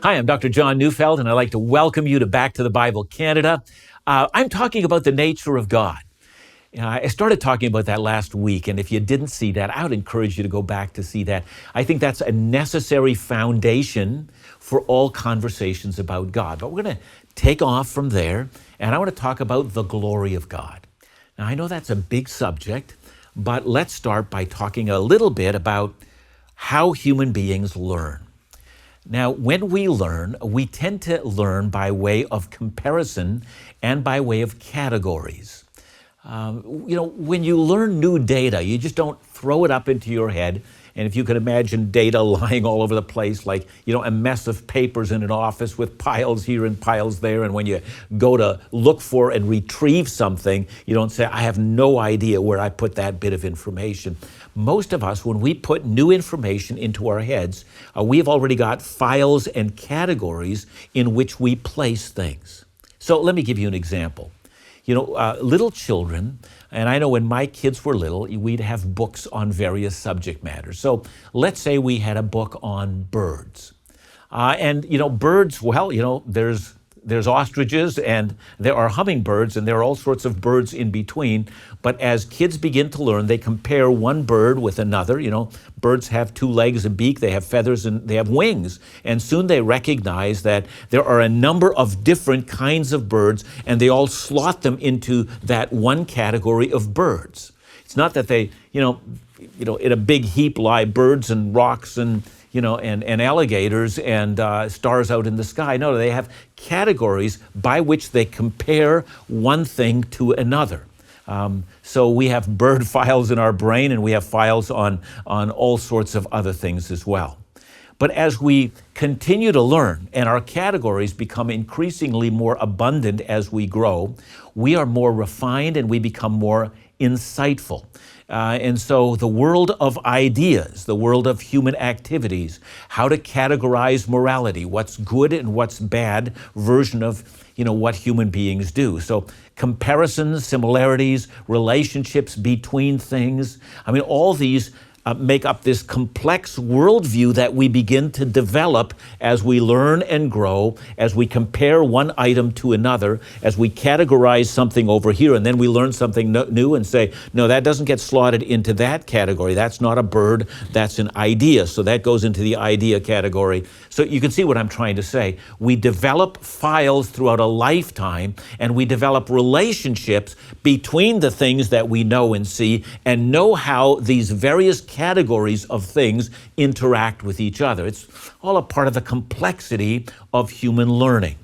Hi, I'm Dr. John Neufeld, and I'd like to welcome you to Back to the Bible Canada. I'm talking about the nature of God. I started talking about that last week, and if you didn't see that, I would encourage you to go back to see that. I think that's a necessary foundation for all conversations about God. But we're going to take off from there, and I want to talk about the glory of God. Now, I know that's a big subject, but let's start by talking a little bit about how human beings learn. Now, when we learn, we tend to learn by way of comparison and by way of categories. When you learn new data, you just don't throw it up into your head. And if you can imagine data lying all over the place, like, a mess of papers in an office with piles here and piles there. And when you go to look for and retrieve something, you don't say, I have no idea where I put that bit of information. Most of us, when we put new information into our heads, we've already got files and categories in which we place things. So let me give you an example. Little children, and I know when my kids were little, we'd have books on various subject matters. So let's say we had a book on birds. Birds, there's ostriches and there are hummingbirds and there are all sorts of birds in between. But as kids begin to learn, they compare one bird with another. Birds have two legs, a beak, they have feathers, and they have wings. And soon they recognize that there are a number of different kinds of birds, and they all slot them into that one category of birds. It's not that they, in a big heap lie birds and rocks and alligators and stars out in the sky. No, they have categories by which they compare one thing to another. So we have bird files in our brain, and we have files on all sorts of other things as well. But as we continue to learn and our categories become increasingly more abundant as we grow, we are more refined and we become more insightful. And so the world of ideas, the world of human activities, how to categorize morality, what's good and what's bad version of, what human beings do. So comparisons, similarities, relationships between things, all these make up this complex worldview that we begin to develop as we learn and grow, as we compare one item to another, as we categorize something over here, and then we learn something new and say, no, that doesn't get slotted into that category. That's not a bird, that's an idea. So that goes into the idea category. So you can see what I'm trying to say. We develop files throughout a lifetime, and we develop relationships between the things that we know and see, and know how these various categories of things interact with each other. It's all a part of the complexity of human learning.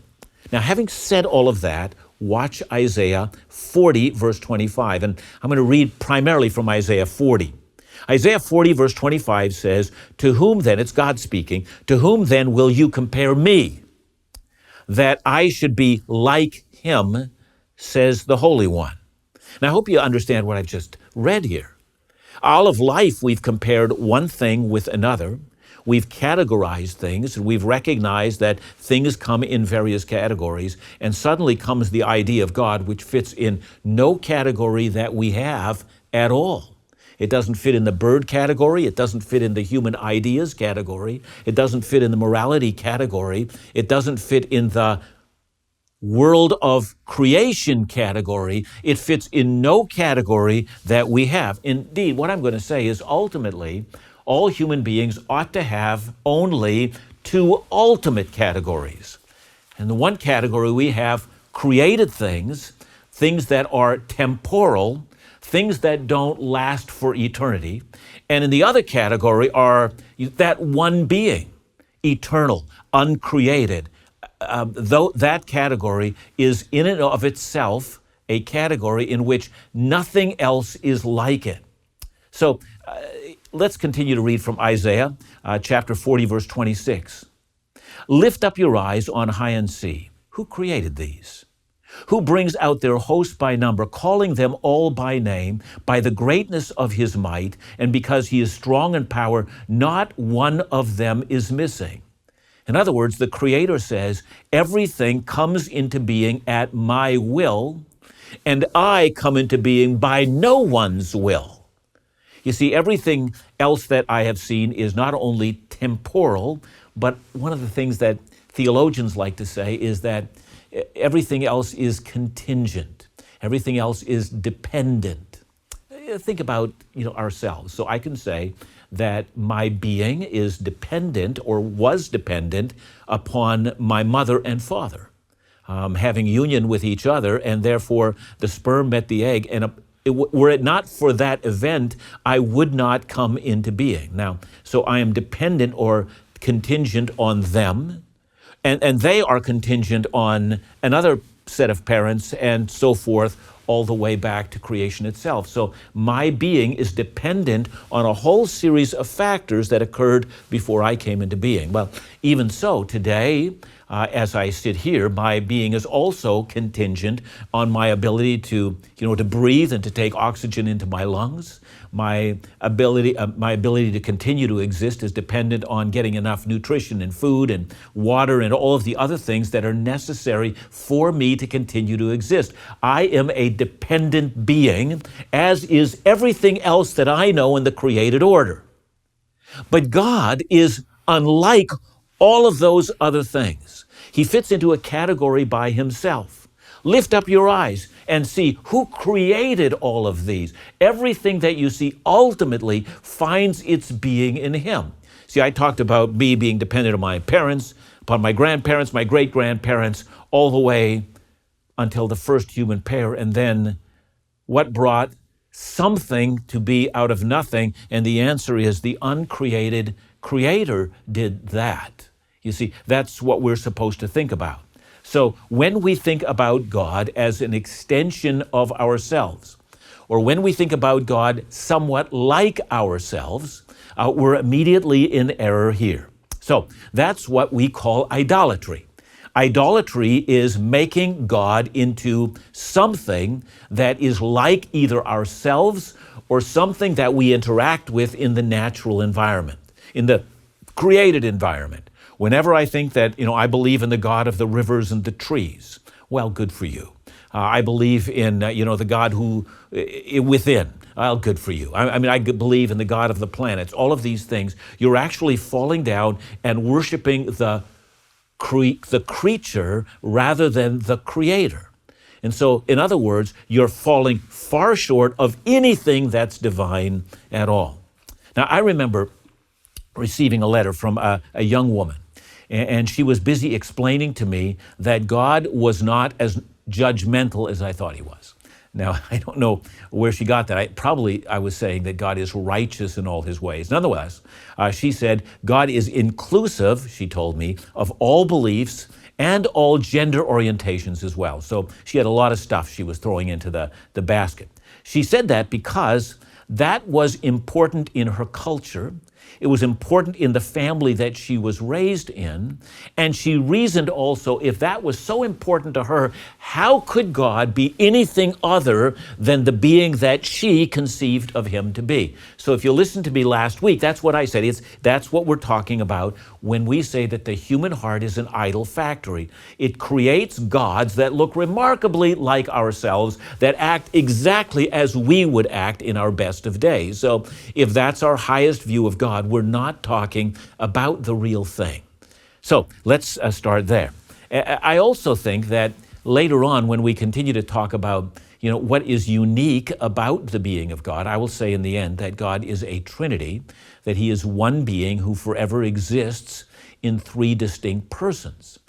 Now, having said all of that, watch Isaiah 40, verse 25. And I'm going to read primarily from Isaiah 40. Isaiah 40, verse 25 says, to whom then, it's God speaking, to whom then will you compare me, that I should be like him, says the Holy One. Now, I hope you understand what I've just read here. All of life, we've compared one thing with another. We've categorized things, and we've recognized that things come in various categories, and suddenly comes the idea of God, which fits in no category that we have at all. It doesn't fit in the bird category. It doesn't fit in the human ideas category. It doesn't fit in the morality category. It doesn't fit in the world of creation category. It fits in no category that we have. Indeed, what I'm going to say is ultimately, all human beings ought to have only two ultimate categories. In the one category, we have created things, things that are temporal, things that don't last for eternity. And in the other category are that one being, eternal, uncreated. Though that category is in and of itself a category in which nothing else is like it. So let's continue to read from Isaiah chapter 40, verse 26. Lift up your eyes on high and see. Who created these? Who brings out their host by number, calling them all by name, by the greatness of his might, and because he is strong in power, not one of them is missing. In other words, the Creator says, everything comes into being at my will, and I come into being by no one's will. You see, everything else that I have seen is not only temporal, but one of the things that theologians like to say is that everything else is contingent. Everything else is dependent. Think about, ourselves. So I can say that my being is dependent or was dependent upon my mother and father, having union with each other, and therefore the sperm met the egg. And were it not for that event, I would not come into being. Now, so I am dependent or contingent on them, and they are contingent on another set of parents, and so forth, all the way back to creation itself. So my being is dependent on a whole series of factors that occurred before I came into being. Well, even so, today, as I sit here, my being is also contingent on my ability to breathe and to take oxygen into my lungs. My ability to continue to exist is dependent on getting enough nutrition and food and water and all of the other things that are necessary for me to continue to exist. I am a dependent being, as is everything else that I know in the created order. But God is unlike all of those other things. He fits into a category by himself. Lift up your eyes and see who created all of these. Everything that you see ultimately finds its being in him. See, I talked about me being dependent on my parents, upon my grandparents, my great-grandparents, all the way until the first human pair. And then what brought something to be out of nothing? And the answer is the uncreated Creator did that. You see, that's what we're supposed to think about. So when we think about God as an extension of ourselves, or when we think about God somewhat like ourselves, we're immediately in error here. So that's what we call idolatry. Idolatry is making God into something that is like either ourselves or something that we interact with in the natural environment, in the created environment. Whenever I think that, I believe in the God of the rivers and the trees, well, good for you. I believe in, the God who within, well, good for you. I believe in the God of the planets, all of these things. You're actually falling down and worshiping the creature rather than the Creator. And so, in other words, you're falling far short of anything that's divine at all. Now, I remember receiving a letter from a young woman, and she was busy explaining to me that God was not as judgmental as I thought he was. Now, I don't know where she got that. I was saying that God is righteous in all his ways. Nonetheless, she said, God is inclusive, she told me, of all beliefs and all gender orientations as well. So she had a lot of stuff she was throwing into the basket. She said that because that was important in her culture. It was important in the family that she was raised in. And she reasoned also, if that was so important to her, how could God be anything other than the being that she conceived of him to be? So if you listened to me last week, that's what I said. That's what we're talking about when we say that the human heart is an idol factory. It creates gods that look remarkably like ourselves, that act exactly as we would act in our best of days. So if that's our highest view of God, we're not talking about the real thing. So let's start there. I also think that later on, when we continue to talk about what is unique about the being of God, I will say in the end that God is a Trinity, that he is one being who forever exists in three distinct persons.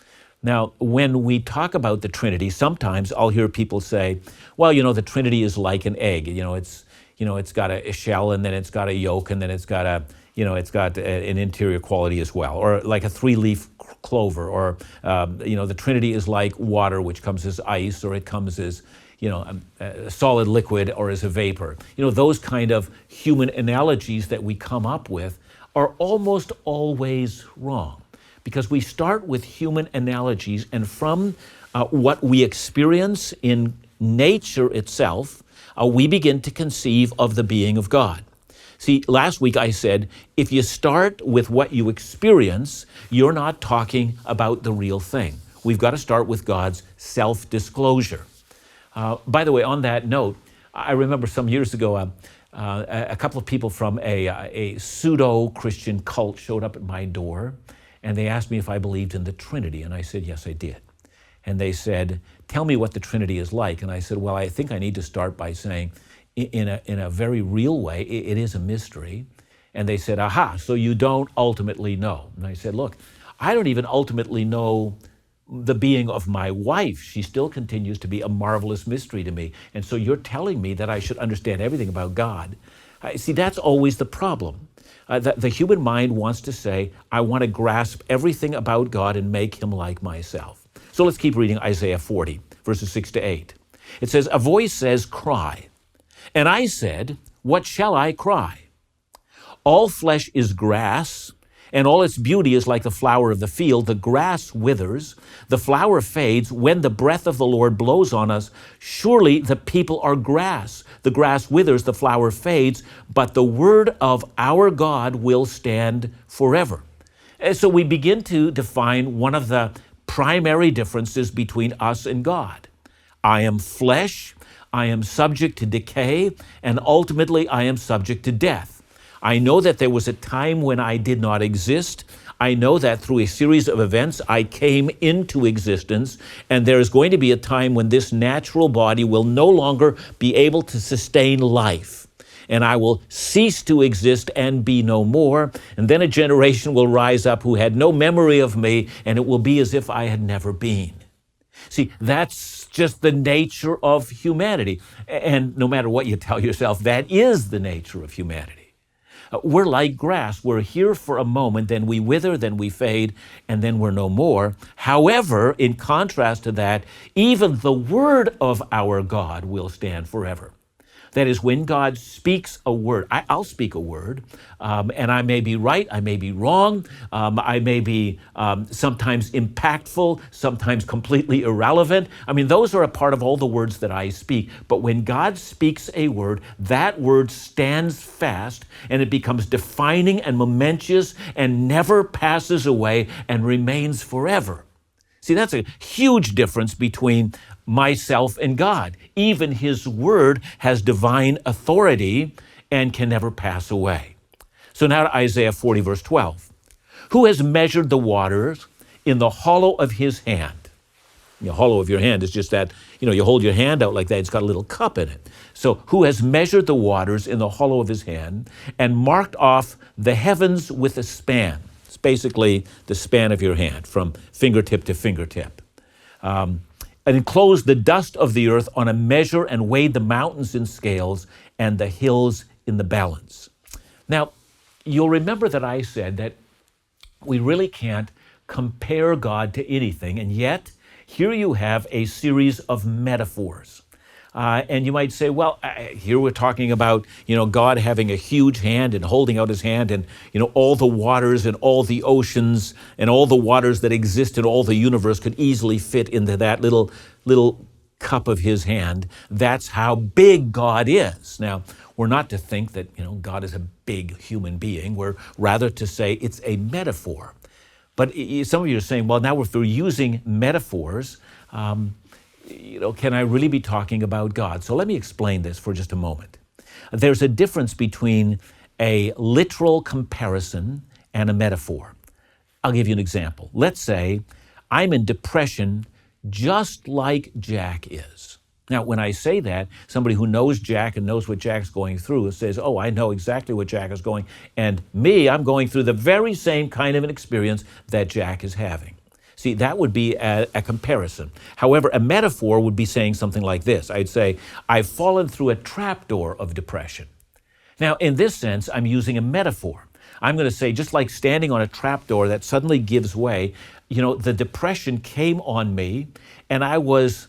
Now, when we talk about the Trinity, sometimes I'll hear people say, well, the Trinity is like an egg. It's got a shell, and then it's got a yolk, and then it's got an interior quality as well, or like a three-leaf clover, or the Trinity is like water, which comes as ice, or it comes as a solid liquid, or as a vapor. Those kind of human analogies that we come up with are almost always wrong, because we start with human analogies, and from what we experience in nature itself, we begin to conceive of the being of God. See, last week I said, if you start with what you experience, you're not talking about the real thing. We've got to start with God's self-disclosure. By the way, on that note, I remember some years ago, a couple of people from a pseudo-Christian cult showed up at my door, and they asked me if I believed in the Trinity, and I said, yes, I did. And they said, tell me what the Trinity is like. And I said, well, I think I need to start by saying, in a very real way, it is a mystery. And they said, aha, so you don't ultimately know. And I said, look, I don't even ultimately know the being of my wife. She still continues to be a marvelous mystery to me. And so you're telling me that I should understand everything about God. See, that's always the problem. The human mind wants to say, I want to grasp everything about God and make him like myself. So let's keep reading Isaiah 40, verses 6 to 8. It says, a voice says, cry. And I said, what shall I cry? All flesh is grass, and all its beauty is like the flower of the field. The grass withers, the flower fades when the breath of the Lord blows on us. Surely the people are grass. The grass withers, the flower fades, but the word of our God will stand forever. And so we begin to define one of the primary differences between us and God. I am flesh, I am subject to decay, and ultimately I am subject to death. I know that there was a time when I did not exist. I know that through a series of events I came into existence, and there is going to be a time when this natural body will no longer be able to sustain life, and I will cease to exist and be no more, and then a generation will rise up who had no memory of me, and it will be as if I had never been. See, that's just the nature of humanity, and no matter what you tell yourself, that is the nature of humanity. We're like grass. We're here for a moment, then we wither, then we fade, and then we're no more. However, in contrast to that, even the word of our God will stand forever. That is, when God speaks a word, I'll speak a word, and I may be right, I may be wrong, I may be sometimes impactful, sometimes completely irrelevant. I mean, those are a part of all the words that I speak. But when God speaks a word, that word stands fast, and it becomes defining and momentous and never passes away and remains forever. See, that's a huge difference between myself and God. Even his word has divine authority and can never pass away. So now to Isaiah 40, verse 12. Who has measured the waters in the hollow of his hand? The hollow of your hand is just that, you hold your hand out like that, it's got a little cup in it. So who has measured the waters in the hollow of his hand and marked off the heavens with a span? It's basically the span of your hand from fingertip to fingertip. And enclosed the dust of the earth on a measure and weighed the mountains in scales and the hills in the balance. Now, you'll remember that I said that we really can't compare God to anything, and yet here you have a series of metaphors. And you might say, well, here we're talking about, God having a huge hand and holding out his hand and, all the waters and all the oceans and all the waters that exist in all the universe could easily fit into that little cup of his hand. That's how big God is. Now, we're not to think that, God is a big human being. We're rather to say it's a metaphor. But some of you are saying, well, now if we're using metaphors, can I really be talking about God? So let me explain this for just a moment. There's a difference between a literal comparison and a metaphor. I'll give you an example. Let's say I'm in depression just like Jack is. Now, when I say that, somebody who knows Jack and knows what Jack's going through says, oh, I know exactly what Jack is going, and I'm going through the very same kind of an experience that Jack is having. See, that would be a comparison. However, a metaphor would be saying something like this. I'd say, I've fallen through a trapdoor of depression. Now, in this sense, I'm using a metaphor. I'm going to say, just like standing on a trapdoor that suddenly gives way, the depression came on me, and I was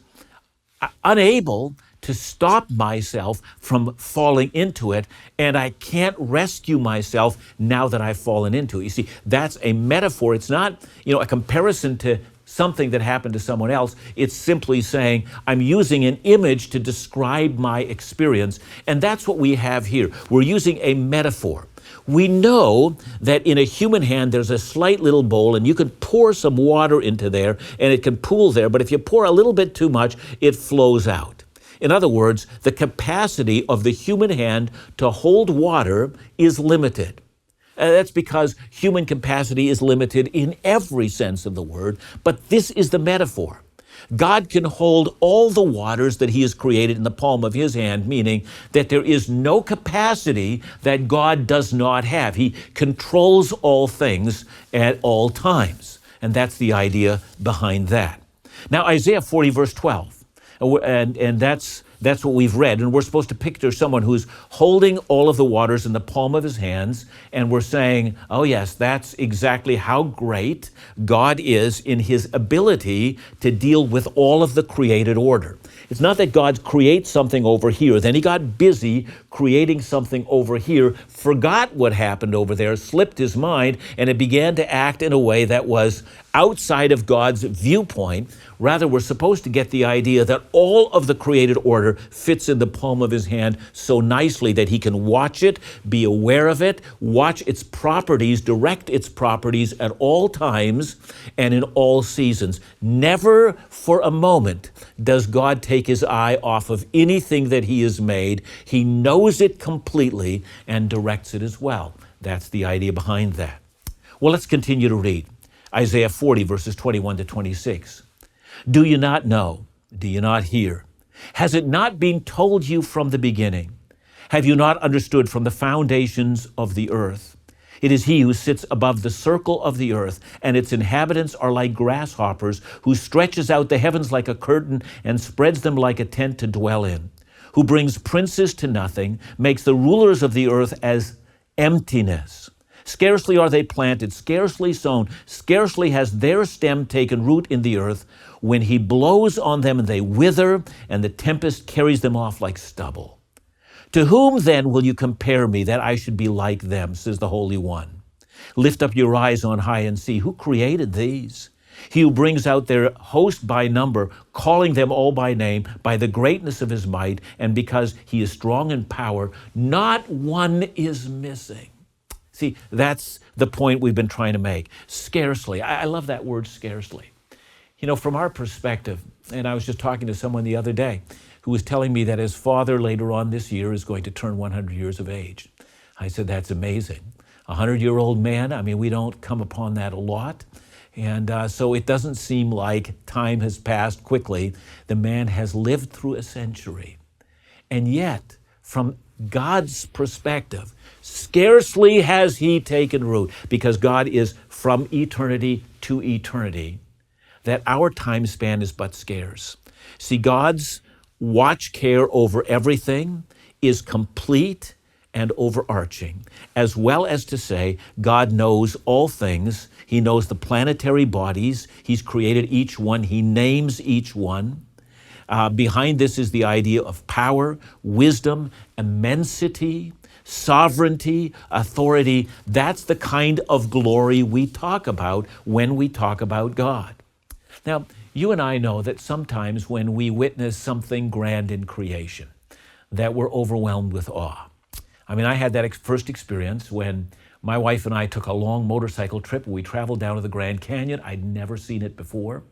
unable to stop myself from falling into it, and I can't rescue myself now that I've fallen into it. You see, that's a metaphor. It's not, a comparison to something that happened to someone else. It's simply saying, I'm using an image to describe my experience, and that's what we have here. We're using a metaphor. We know that in a human hand, there's a slight little bowl, and you can pour some water into there, and it can pool there, but if you pour a little bit too much, it flows out. In other words, the capacity of the human hand to hold water is limited. That's because human capacity is limited in every sense of the word, but this is the metaphor. God can hold all the waters that he has created in the palm of his hand, meaning that there is no capacity that God does not have. He controls all things at all times. And that's the idea behind that. Now, Isaiah 40, verse 12, and that's what we've read. And we're supposed to picture someone who's holding all of the waters in the palm of his hands. And we're saying, oh yes, that's exactly how great God is in his ability to deal with all of the created order. It's not that God creates something over here, then he got busy creating something over here, forgot what happened over there, slipped his mind, and it began to act in a way that was outside of God's viewpoint. Rather, we're supposed to get the idea that all of the created order fits in the palm of his hand so nicely that he can watch it, be aware of it, watch its properties, direct its properties at all times and in all seasons. Never for a moment does God take his eye off of anything that he has made. He knows it completely and directs it as well. That's the idea behind that. Well, let's continue to read. Isaiah 40, verses 21 to 26. Do you not know? Do you not hear? Has it not been told you from the beginning? Have you not understood from the foundations of the earth? It is he who sits above the circle of the earth, and its inhabitants are like grasshoppers, who stretches out the heavens like a curtain and spreads them like a tent to dwell in, who brings princes to nothing, makes the rulers of the earth as emptiness. Scarcely are they planted, scarcely sown, scarcely has their stem taken root in the earth, when he blows on them and they wither, and the tempest carries them off like stubble. To whom then will you compare me, that I should be like them, says the Holy One? Lift up your eyes on high and see, who created these? He who brings out their host by number, calling them all by name, by the greatness of his might, and because he is strong in power, not one is missing. See, that's the point we've been trying to make. Scarcely. I love that word, scarcely. You know, from our perspective, and I was just talking to someone the other day who was telling me that his father later on this year is going to turn 100 years of age. I said, that's amazing. A 100-year-old man, I mean, we don't come upon that a lot. And so it doesn't seem like time has passed quickly. The man has lived through a century. And yet, from God's perspective, scarcely has he taken root, because God is from eternity to eternity, that our time span is but scarce. See, God's watch care over everything is complete and overarching, as well as to say God knows all things. He knows the planetary bodies. He's created each one. He names each one. Behind this is the idea of power, wisdom, immensity, sovereignty, authority. That's the kind of glory we talk about when we talk about God. Now, you and I know that sometimes when we witness something grand in creation, that we're overwhelmed with awe. I mean, I had that first experience when my wife and I took a long motorcycle trip. We traveled down to the Grand Canyon. I'd never seen it before.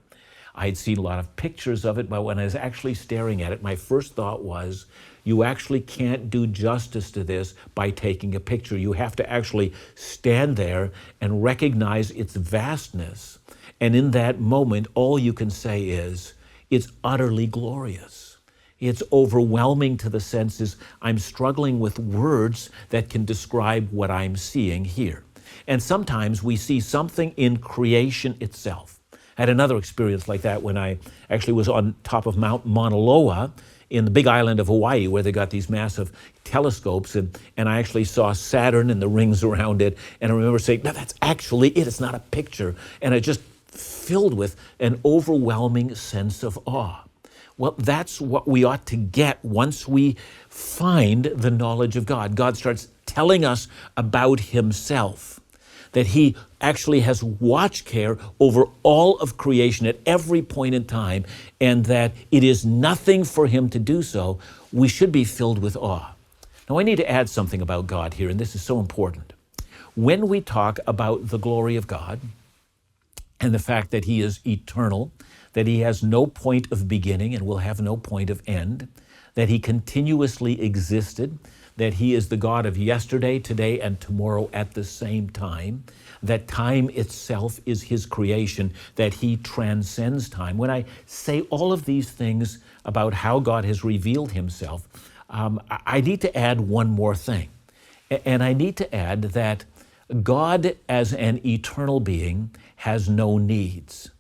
I had seen a lot of pictures of it, but when I was actually staring at it, my first thought was, you actually can't do justice to this by taking a picture. You have to actually stand there and recognize its vastness. And in that moment, all you can say is, it's utterly glorious. It's overwhelming to the senses. I'm struggling with words that can describe what I'm seeing here. And sometimes we see something in creation itself. I had another experience like that when I actually was on top of Mount Mauna Loa in the big island of Hawaii, where they got these massive telescopes, and I actually saw Saturn and the rings around it. And I remember saying, no, that's actually it. It's not a picture. And it just filled with an overwhelming sense of awe. Well, that's what we ought to get once we find the knowledge of God. God starts telling us about himself, that he actually has watch care over all of creation at every point in time, and that it is nothing for him to do so. We should be filled with awe. Now, I need to add something about God here, and this is so important. When we talk about the glory of God and the fact that he is eternal, that he has no point of beginning and will have no point of end, that he continuously existed, that he is the God of yesterday, today, and tomorrow at the same time, that time itself is his creation, that he transcends time. When I say all of these things about how God has revealed himself, I need to add one more thing. And I need to add that God as an eternal being has no needs.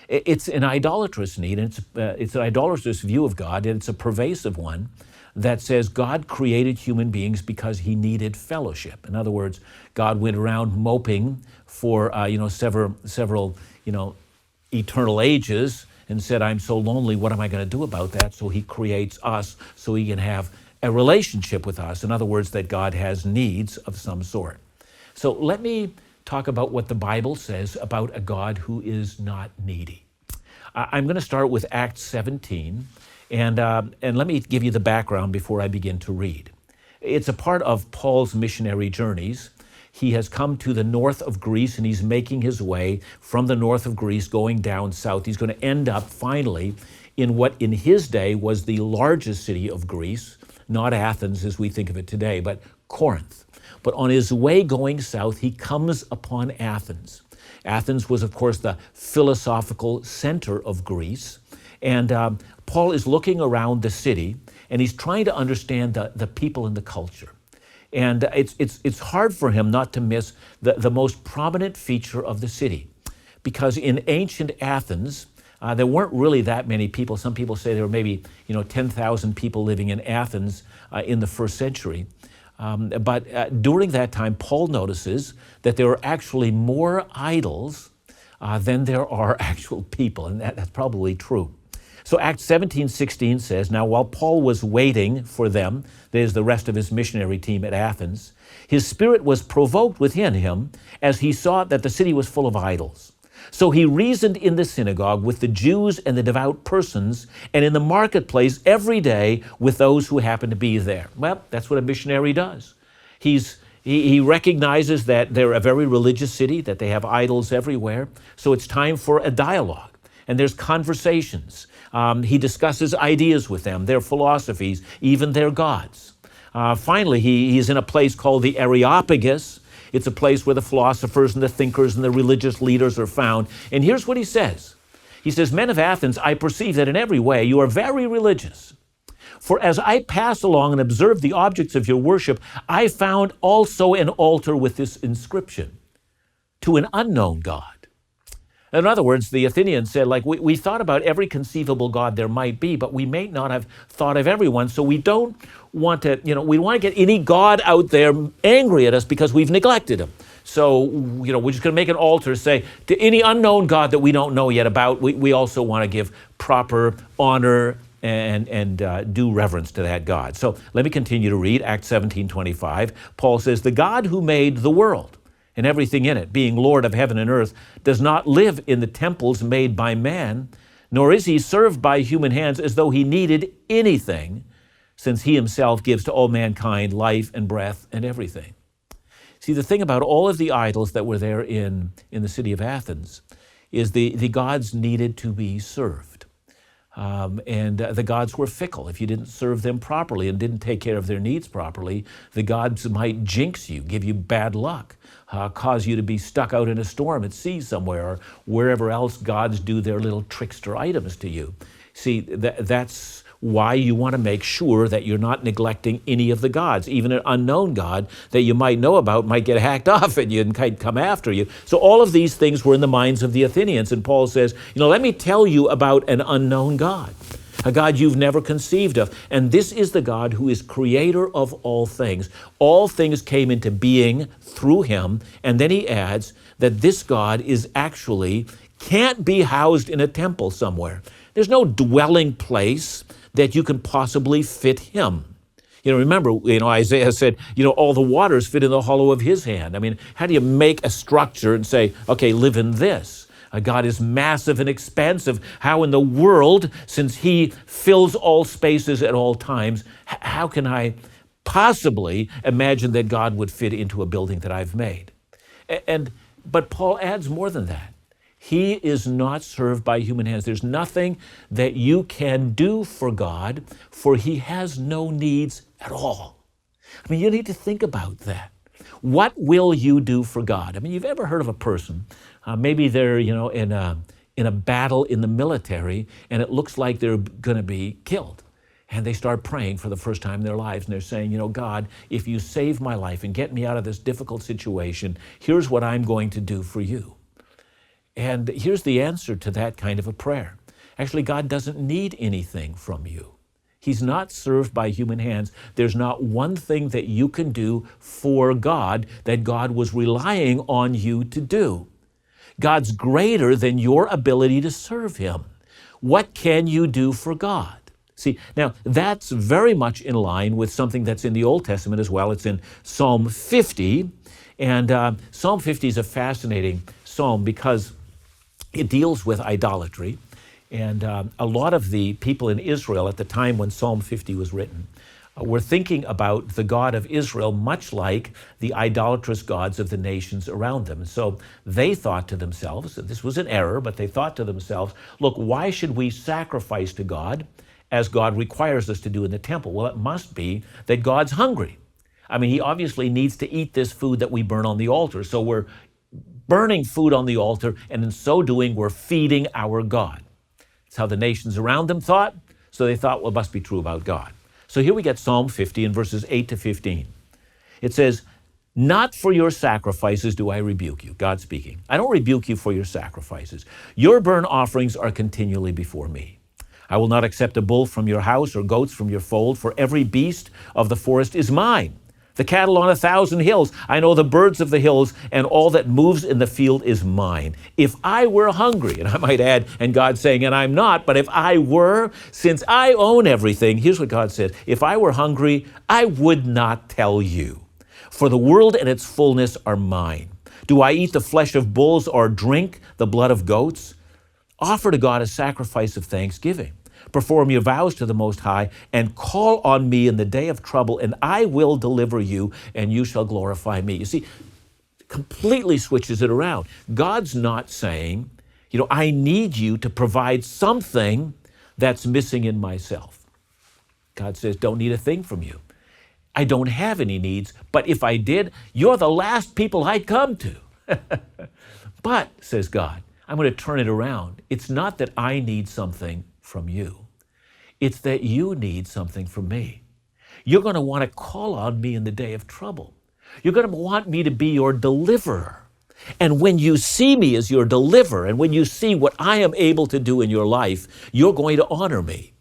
It's an idolatrous need, and it's an idolatrous view of God, and it's a pervasive one that says God created human beings because he needed fellowship. In other words, God went around moping for several eternal ages and said, I'm so lonely, what am I going to do about that? So he creates us so he can have a relationship with us. In other words, that God has needs of some sort. So let me talk about what the Bible says about a God who is not needy. I'm going to start with Acts 17, and let me give you the background before I begin to read. It's a part of Paul's missionary journeys. He has come to the north of Greece, and he's making his way from the north of Greece going down south. He's going to end up finally in what in his day was the largest city of Greece, not Athens as we think of it today, but Corinth. But on his way going south, he comes upon Athens. Athens was, of course, the philosophical center of Greece. And Paul is looking around the city, and he's trying to understand the people and the culture. And it's hard for him not to miss the most prominent feature of the city. Because in ancient Athens, there weren't really that many people. Some people say there were maybe 10,000 people living in Athens in the first century. But during that time, Paul notices that there are actually more idols than there are actual people, and that's probably true. So Acts 17:16 says, now while Paul was waiting for them, that is the rest of his missionary team at Athens, his spirit was provoked within him as he saw that the city was full of idols. So he reasoned in the synagogue with the Jews and the devout persons, and in the marketplace every day with those who happened to be there. Well, that's what a missionary does. He recognizes that they're a very religious city, that they have idols everywhere, so it's time for a dialogue, and there's conversations. He discusses ideas with them, their philosophies, even their gods. Finally, he's in a place called the Areopagus. It's a place where the philosophers and the thinkers and the religious leaders are found. And here's what he says. He says, men of Athens, I perceive that in every way you are very religious. For as I passed along and observed the objects of your worship, I found also an altar with this inscription, to an unknown God. In other words, the Athenians said, we thought about every conceivable God there might be, but we may not have thought of everyone, so we don't want to, we want to get any God out there angry at us because we've neglected him. So, we're just going to make an altar, say, to any unknown God that we don't know yet about, we also want to give proper honor and due reverence to that God. So let me continue to read Acts 17:25. Paul says, the God who made the world and everything in it, being Lord of heaven and earth, does not live in the temples made by man, nor is he served by human hands as though he needed anything, since he himself gives to all mankind life and breath and everything. See, the thing about all of the idols that were there in the city of Athens is the gods needed to be served. And the gods were fickle. If you didn't serve them properly and didn't take care of their needs properly, the gods might jinx you, give you bad luck, cause you to be stuck out in a storm at sea somewhere, or wherever else gods do their little trickster items to you. See, that's why you want to make sure that you're not neglecting any of the gods. Even an unknown God that you might know about might get hacked off at you and come after you. So all of these things were in the minds of the Athenians. And Paul says, let me tell you about an unknown God, a God you've never conceived of. And this is the God who is creator of all things. All things came into being through him. And then he adds that this God is actually can't be housed in a temple somewhere. There's no dwelling place that you can possibly fit him. Remember, Isaiah said, all the waters fit in the hollow of his hand. I mean, how do you make a structure and say, okay, live in this? God is massive and expansive. How in the world, since he fills all spaces at all times, how can I possibly imagine that God would fit into a building that I've made? But Paul adds more than that. He is not served by human hands. There's nothing that you can do for God, for he has no needs at all. I mean, you need to think about that. What will you do for God? I mean, you've ever heard of a person, maybe they're, in a battle in the military, and it looks like they're going to be killed. And they start praying for the first time in their lives, and they're saying, God, if you save my life and get me out of this difficult situation, here's what I'm going to do for you. And here's the answer to that kind of a prayer. Actually, God doesn't need anything from you. He's not served by human hands. There's not one thing that you can do for God that God was relying on you to do. God's greater than your ability to serve him. What can you do for God? See, now that's very much in line with something that's in the Old Testament as well. It's in Psalm 50. And Psalm 50 is a fascinating psalm because it deals with idolatry. And a lot of the people in Israel at the time when Psalm 50 was written were thinking about the God of Israel much like the idolatrous gods of the nations around them. And so they thought to themselves, this was an error, but they thought to themselves, look, why should we sacrifice to God as God requires us to do in the temple? Well, it must be that God's hungry. I mean, he obviously needs to eat this food that we burn on the altar. So we're burning food on the altar, and in so doing, we're feeding our God. That's how the nations around them thought. So they thought, well, it must be true about God. So here we get Psalm 50 in verses 8 to 15. It says, not for your sacrifices do I rebuke you, God speaking. I don't rebuke you for your sacrifices. Your burnt offerings are continually before me. I will not accept a bull from your house or goats from your fold, for every beast of the forest is mine. The cattle on 1,000 hills, I know the birds of the hills, and all that moves in the field is mine. If I were hungry, and I might add, and God's saying, and I'm not, but if I were, since I own everything, here's what God says, if I were hungry, I would not tell you. For the world and its fullness are mine. Do I eat the flesh of bulls or drink the blood of goats? Offer to God a sacrifice of thanksgiving. Perform your vows to the Most High, and call on me in the day of trouble, and I will deliver you, and you shall glorify me. You see, completely switches it around. God's not saying, I need you to provide something that's missing in myself. God says, don't need a thing from you. I don't have any needs, but if I did, you're the last people I'd come to. But, says God, I'm going to turn it around. It's not that I need something from you. It's that you need something from me. You're going to want to call on me in the day of trouble. You're going to want me to be your deliverer. And when you see me as your deliverer, and when you see what I am able to do in your life, you're going to honor me.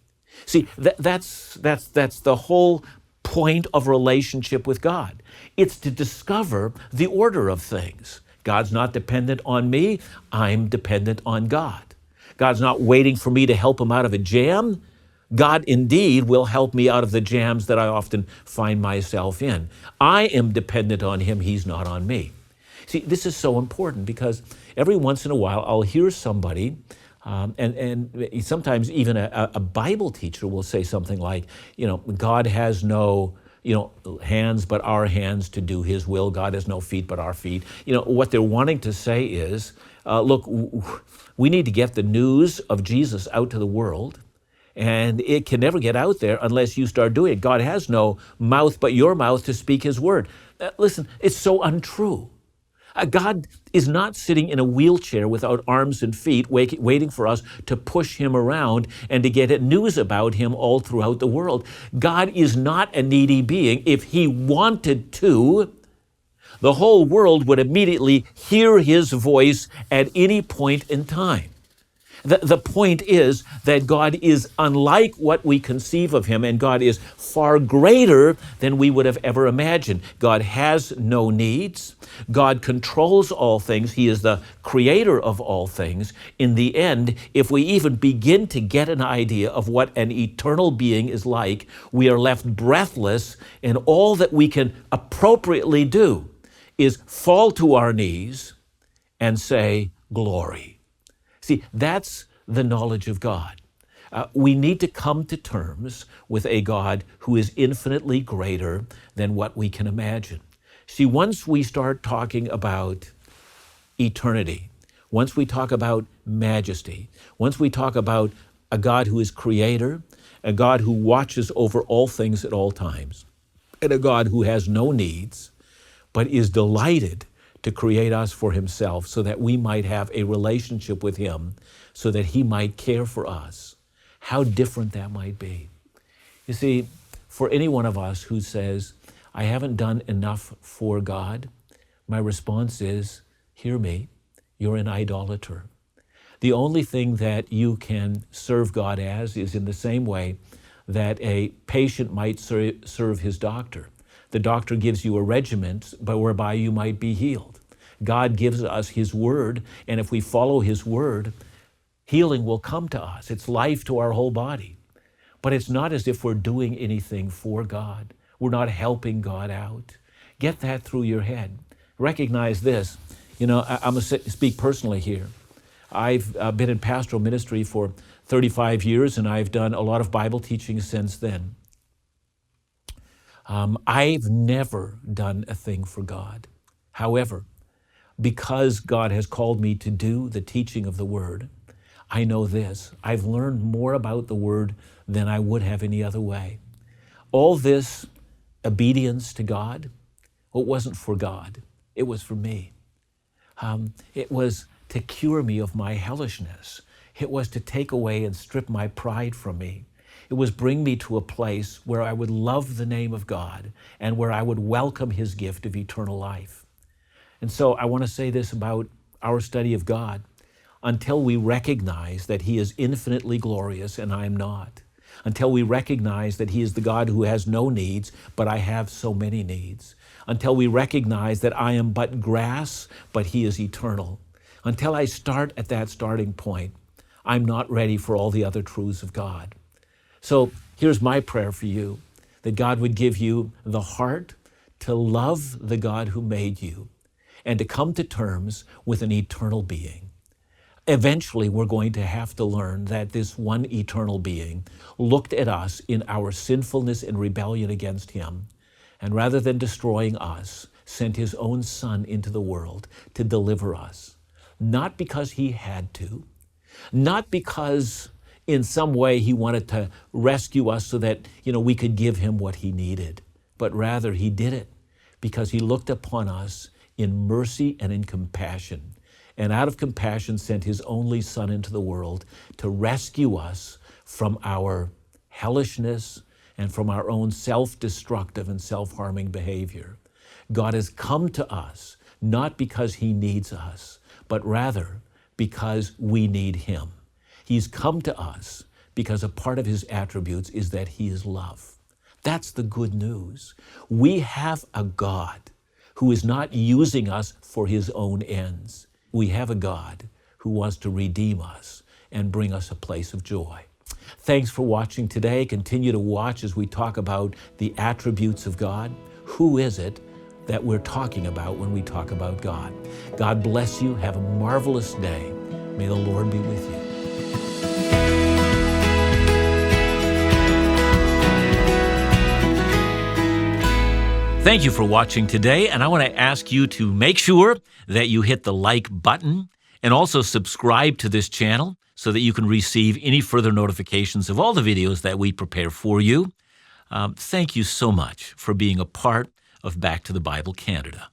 See, that's the whole point of relationship with God. It's to discover the order of things. God's not dependent on me. I'm dependent on God. God's not waiting for me to help him out of a jam. God indeed will help me out of the jams that I often find myself in. I am dependent on him. He's not on me. See, this is so important because every once in a while I'll hear somebody, and sometimes even a Bible teacher will say something like, God has no hands but our hands to do his will. God has no feet but our feet. What they're wanting to say is, look, we need to get the news of Jesus out to the world, and it can never get out there unless you start doing it. God has no mouth but your mouth to speak his word. Listen, it's so untrue. God is not sitting in a wheelchair without arms and feet waiting for us to push him around and to get news about him all throughout the world. God is not a needy being. If he wanted to, the whole world would immediately hear his voice at any point in time. The point is that God is unlike what we conceive of him, and God is far greater than we would have ever imagined. God has no needs. God controls all things. He is the creator of all things. In the end, if we even begin to get an idea of what an eternal being is like, we are left breathless, and all that we can appropriately do is fall to our knees and say, glory. See, that's the knowledge of God. We need to come to terms with a God who is infinitely greater than what we can imagine. See, once we start talking about eternity, once we talk about majesty, once we talk about a God who is creator, a God who watches over all things at all times, and a God who has no needs, but is delighted to create us for himself so that we might have a relationship with him, so that he might care for us. How different that might be. You see, for any one of us who says, I haven't done enough for God, my response is, hear me, you're an idolater. The only thing that you can serve God as is in the same way that a patient might serve his doctor. The doctor gives you a regimen whereby you might be healed. God gives us his word, and if we follow his word, healing will come to us. It's life to our whole body. But it's not as if we're doing anything for God. We're not helping God out. Get that through your head. Recognize this. I'm going to speak personally here. I've been in pastoral ministry for 35 years, and I've done a lot of Bible teaching since then. I've never done a thing for God. However, because God has called me to do the teaching of the Word, I know this. I've learned more about the Word than I would have any other way. All this obedience to God, it wasn't for God. It was for me. It was to cure me of my hellishness. It was to take away and strip my pride from me. It was bring me to a place where I would love the name of God and where I would welcome his gift of eternal life. And so I want to say this about our study of God. Until we recognize that he is infinitely glorious and I am not, until we recognize that he is the God who has no needs, but I have so many needs, until we recognize that I am but grass, but he is eternal, until I start at that starting point, I'm not ready for all the other truths of God. So here's my prayer for you, that God would give you the heart to love the God who made you and to come to terms with an eternal being. Eventually, we're going to have to learn that this one eternal being looked at us in our sinfulness and rebellion against him, and rather than destroying us, sent his own Son into the world to deliver us. Not because he had to, not because in some way he wanted to rescue us so that, we could give him what he needed, but rather he did it because he looked upon us in mercy and in compassion. And out of compassion sent his only Son into the world to rescue us from our hellishness and from our own self-destructive and self-harming behavior. God has come to us not because he needs us, but rather because we need him. He's come to us because a part of his attributes is that he is love. That's the good news. We have a God who is not using us for his own ends. We have a God who wants to redeem us and bring us a place of joy. Thanks for watching today. Continue to watch as we talk about the attributes of God. Who is it that we're talking about when we talk about God? God bless you. Have a marvelous day. May the Lord be with you. Thank you for watching today, and I want to ask you to make sure that you hit the like button and also subscribe to this channel so that you can receive any further notifications of all the videos that we prepare for you. Thank you so much for being a part of Back to the Bible Canada.